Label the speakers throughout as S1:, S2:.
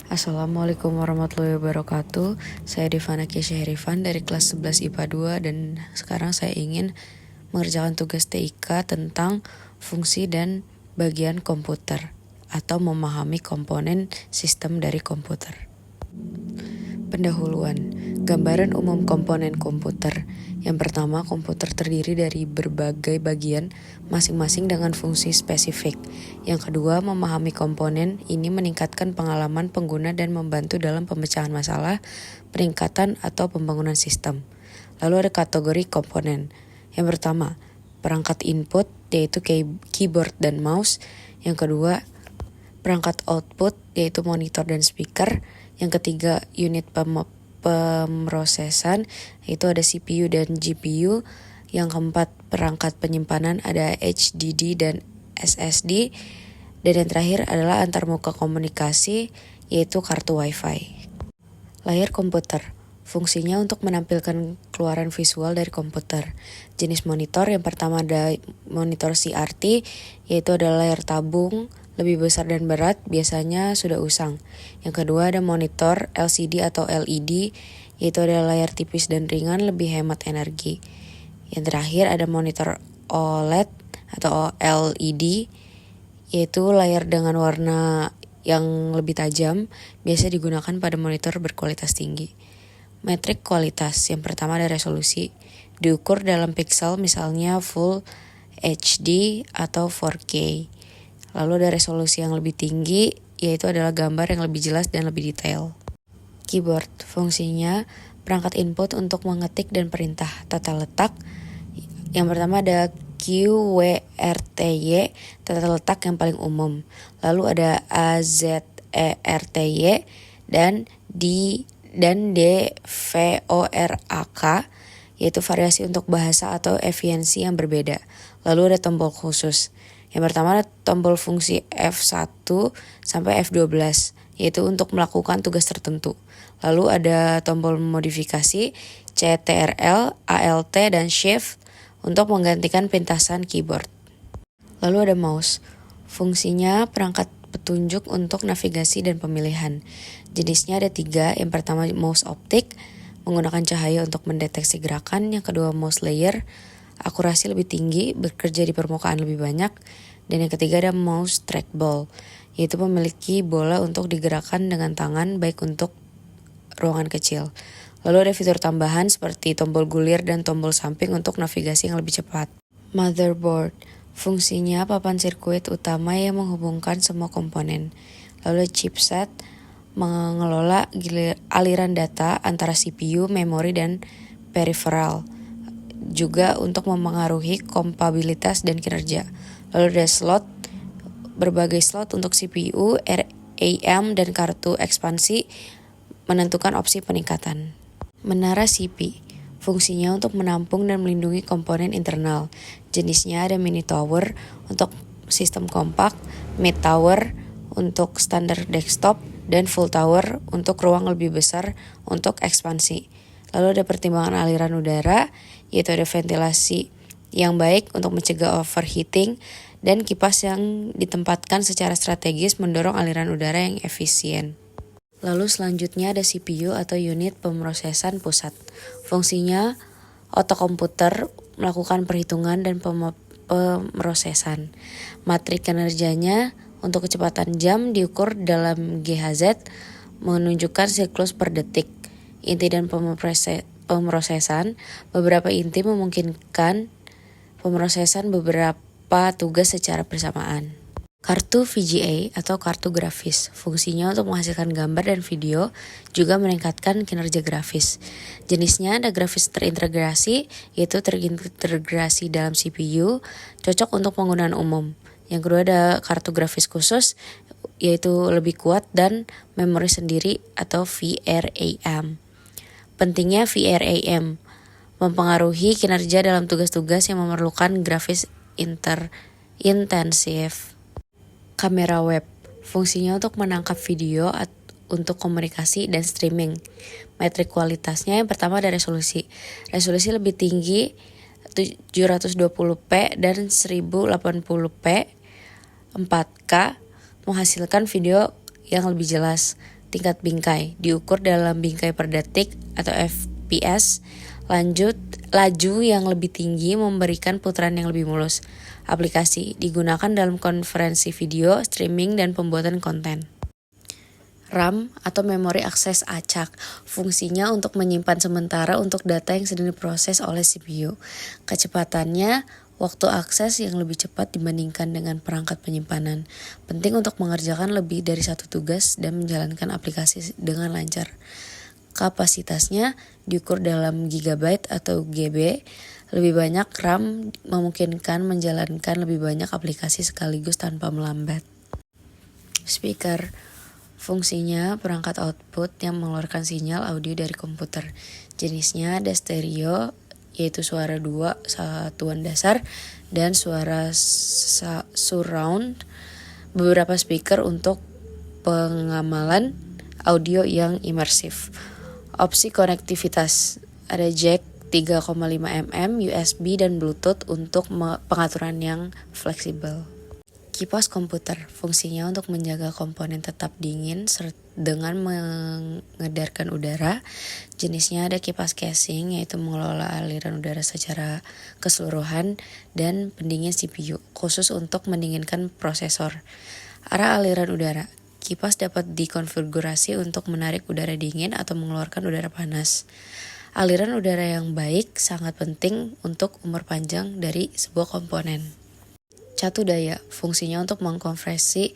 S1: Assalamualaikum warahmatullahi wabarakatuh. Saya Divana Kesha Herifan dari kelas 11 IPA 2 dan sekarang saya ingin mengerjakan tugas TIK tentang fungsi dan bagian komputer atau memahami komponen sistem dari komputer. Pendahuluan, gambaran umum komponen komputer. Yang pertama, komputer terdiri dari berbagai bagian, masing-masing dengan fungsi spesifik. Yang kedua, memahami komponen ini meningkatkan pengalaman pengguna dan membantu dalam pemecahan masalah, peningkatan atau pembangunan sistem. Lalu ada kategori komponen. Yang pertama, perangkat input yaitu keyboard dan mouse. Yang kedua, perangkat output yaitu monitor dan speaker. Yang ketiga, unit pemrosesan yaitu ada CPU dan GPU. Yang keempat, perangkat penyimpanan ada HDD dan SSD. Dan yang terakhir adalah antarmuka komunikasi yaitu kartu WiFi. Layar komputer. Fungsinya untuk menampilkan keluaran visual dari komputer. Jenis monitor yang pertama ada monitor CRT yaitu ada layar tabung, lebih besar dan berat, biasanya sudah usang. Yang kedua ada monitor LCD atau LED, yaitu ada layar tipis dan ringan, lebih hemat energi. Yang terakhir ada monitor OLED atau LED, yaitu layar dengan warna yang lebih tajam, biasa digunakan pada monitor berkualitas tinggi. Metrik kualitas, yang pertama ada resolusi, diukur dalam pixel misalnya Full HD atau 4K. Lalu ada resolusi yang lebih tinggi, yaitu adalah gambar yang lebih jelas dan lebih detail. Keyboard, fungsinya perangkat input untuk mengetik dan perintah tata letak. Yang pertama ada QWERTY, tata letak yang paling umum. Lalu ada AZERTY dan DVORAK, yaitu variasi untuk bahasa atau efisiensi yang berbeda. Lalu ada tombol khusus. Yang pertama ada tombol fungsi F1 sampai F12, yaitu untuk melakukan tugas tertentu. Lalu ada tombol modifikasi CTRL, ALT, dan Shift untuk menggantikan pintasan keyboard. Lalu ada mouse. Fungsinya perangkat petunjuk untuk navigasi dan pemilihan. Jenisnya ada 3. Yang pertama mouse optik, menggunakan cahaya untuk mendeteksi gerakan. Yang kedua mouse layer, akurasi lebih tinggi, bekerja di permukaan lebih banyak. Dan yang ketiga ada mouse trackball, yaitu memiliki bola untuk digerakkan dengan tangan baik untuk ruangan kecil. Lalu ada fitur tambahan seperti tombol gulir dan tombol samping untuk navigasi yang lebih cepat. Motherboard, fungsinya papan sirkuit utama yang menghubungkan semua komponen. Lalu chipset, mengelola aliran data antara CPU, memori, dan peripheral. Juga untuk memengaruhi kompatibilitas dan kinerja. Lalu ada slot, berbagai slot untuk CPU, RAM, dan kartu ekspansi, menentukan opsi peningkatan. Menara CPU, fungsinya untuk menampung dan melindungi komponen internal. Jenisnya ada mini tower untuk sistem kompak, mid tower untuk standar desktop, dan full tower untuk ruang lebih besar untuk ekspansi. Lalu ada pertimbangan aliran udara, yaitu ada ventilasi yang baik untuk mencegah overheating, dan kipas yang ditempatkan secara strategis mendorong aliran udara yang efisien. Lalu selanjutnya ada CPU atau unit pemrosesan pusat. Fungsinya otokomputer melakukan perhitungan dan pemrosesan. Matrik kinerjanya untuk kecepatan jam diukur dalam GHz, menunjukkan siklus per detik. Inti dan pemrosesan, beberapa inti memungkinkan pemrosesan beberapa tugas secara bersamaan. Kartu VGA atau kartu grafis, fungsinya untuk menghasilkan gambar dan video, juga meningkatkan kinerja grafis. Jenisnya ada grafis terintegrasi, yaitu terintegrasi dalam CPU, cocok untuk penggunaan umum. Yang kedua ada kartu grafis khusus, yaitu lebih kuat dan memori sendiri atau VRAM. Pentingnya VRAM mempengaruhi kinerja dalam tugas-tugas yang memerlukan grafis intensif. Kamera web, fungsinya untuk menangkap video untuk komunikasi dan streaming. Metrik kualitasnya yang pertama ada resolusi. Resolusi lebih tinggi 720p dan 1080p 4K menghasilkan video yang lebih jelas. tingkat bingkai, diukur dalam bingkai per detik atau FPS. Laju yang lebih tinggi memberikan putaran yang lebih mulus. Aplikasi digunakan dalam konferensi video, streaming, dan pembuatan konten. RAM atau memori akses acak, fungsinya untuk menyimpan sementara untuk data yang sedang diproses oleh CPU. Kecepatannya waktu akses yang lebih cepat dibandingkan dengan perangkat penyimpanan. Penting untuk mengerjakan lebih dari satu tugas dan menjalankan aplikasi dengan lancar. Kapasitasnya diukur dalam gigabyte atau GB. Lebih banyak RAM memungkinkan menjalankan lebih banyak aplikasi sekaligus tanpa melambat. Speaker, fungsinya perangkat output yang mengeluarkan sinyal audio dari komputer. Jenisnya ada stereo, yaitu suara dua satuan dasar, dan suara surround. Beberapa speaker untuk pengamalan audio yang imersif. Opsi konektivitas, ada jack 3,5 mm, USB, dan Bluetooth untuk pengaturan yang fleksibel. Kipas komputer, fungsinya untuk menjaga komponen tetap dingin dengan mengedarkan udara. Jenisnya ada kipas casing, yaitu mengelola aliran udara secara keseluruhan, dan pendingin CPU, khusus untuk mendinginkan prosesor. Arah aliran udara, kipas dapat dikonfigurasi untuk menarik udara dingin atau mengeluarkan udara panas. Aliran udara yang baik sangat penting untuk umur panjang dari sebuah komponen. Catu daya, fungsinya untuk mengkonversi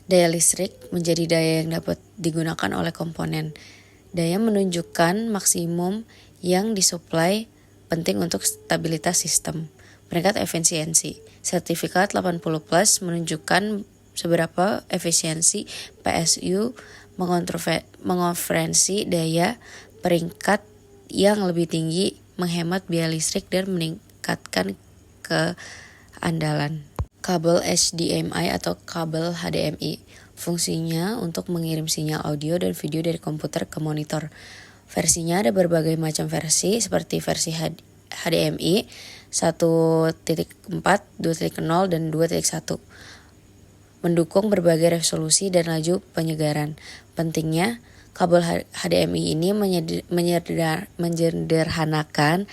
S1: daya listrik menjadi daya yang dapat digunakan oleh komponen. Daya menunjukkan maksimum yang disuplai, penting untuk stabilitas sistem. Peringkat efisiensi, sertifikat 80+ menunjukkan seberapa efisiensi PSU mengonferensi daya. Peringkat yang lebih tinggi menghemat biaya listrik dan meningkatkan keandalan. Kabel HDMI atau kabel HDMI, fungsinya untuk mengirim sinyal audio dan video dari komputer ke monitor. Versinya ada berbagai macam versi, seperti versi HDMI 1.4, 2.0, dan 2.1. Mendukung berbagai resolusi dan laju penyegaran. Pentingnya, kabel HDMI ini menyederhanakan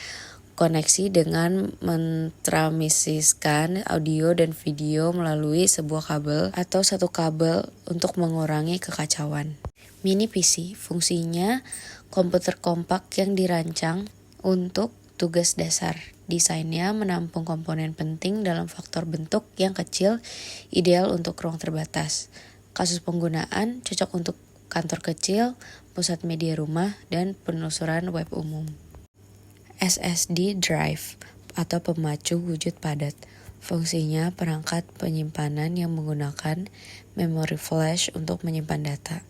S1: koneksi dengan mentransmisikan audio dan video melalui sebuah kabel atau satu kabel untuk mengurangi kekacauan. Mini PC, fungsinya komputer kompak yang dirancang untuk tugas dasar. Desainnya menampung komponen penting dalam faktor bentuk yang kecil, ideal untuk ruang terbatas. Kasus penggunaan cocok untuk kantor kecil, pusat media rumah, dan penelusuran web umum. SSD drive atau pemacu wujud padat. Fungsinya perangkat penyimpanan yang menggunakan memori flash untuk menyimpan data.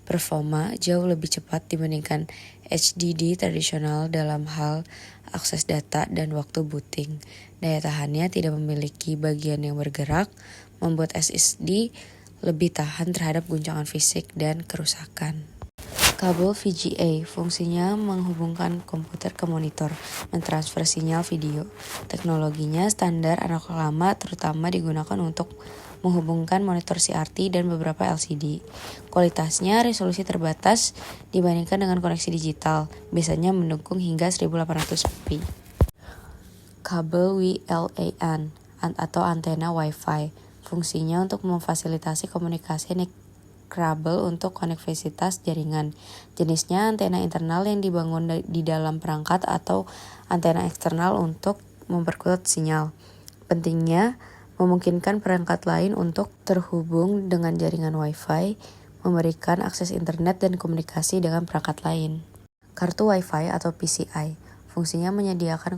S1: Performa jauh lebih cepat dibandingkan HDD tradisional dalam hal akses data dan waktu booting. Daya tahannya tidak memiliki bagian yang bergerak, membuat SSD lebih tahan terhadap guncangan fisik dan kerusakan. Kabel VGA, fungsinya menghubungkan komputer ke monitor, mentransfer sinyal video. Teknologinya standar analog lama, terutama digunakan untuk menghubungkan monitor CRT dan beberapa LCD. Kualitasnya resolusi terbatas dibandingkan dengan koneksi digital, biasanya mendukung hingga 1800p. Kabel WLAN atau antena Wi-Fi, fungsinya untuk memfasilitasi komunikasi kabel untuk konektivitas jaringan. Jenisnya antena internal yang dibangun di dalam perangkat atau antena eksternal untuk memperkuat sinyal. Pentingnya memungkinkan perangkat lain untuk terhubung dengan jaringan Wi-Fi, memberikan akses internet dan komunikasi dengan perangkat lain. Kartu Wi-Fi atau PCI, fungsinya menyediakan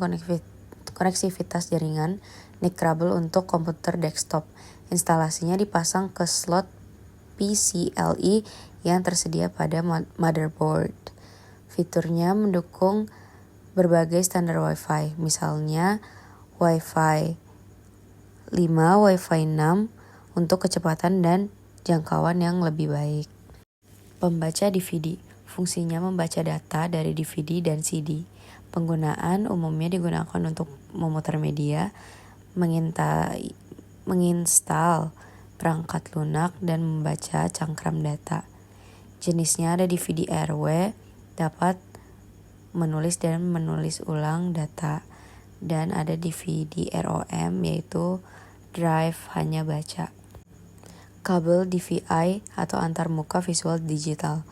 S1: koneksivitas jaringan NIC kabel untuk komputer desktop. Instalasinya dipasang ke slot PCIe yang tersedia pada motherboard. Fiturnya mendukung berbagai standar Wi-Fi, misalnya Wi-Fi 5, Wi-Fi 6 untuk kecepatan dan jangkauan yang lebih baik. Pembaca DVD, fungsinya membaca data dari DVD dan CD. Penggunaan umumnya digunakan untuk memutar media, menginstal perangkat lunak, dan membaca cangkram data. Jenisnya ada DVD-RW, dapat menulis dan menulis ulang data. Dan ada DVD-ROM, yaitu drive hanya baca. Kabel DVI atau antarmuka visual digital.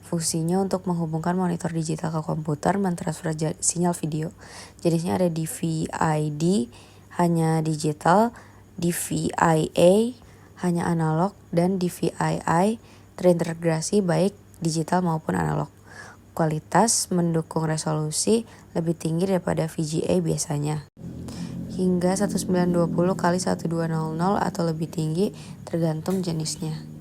S1: Fungsinya untuk menghubungkan monitor digital ke komputer, mentransfer sinyal video. Jenisnya ada DVI-D, hanya digital, DVI-A, hanya analog, dan DVI-I terintegrasi baik digital maupun analog. Kualitas mendukung resolusi lebih tinggi daripada VGA biasanya. Hingga 1920 x 1200 atau lebih tinggi tergantung jenisnya.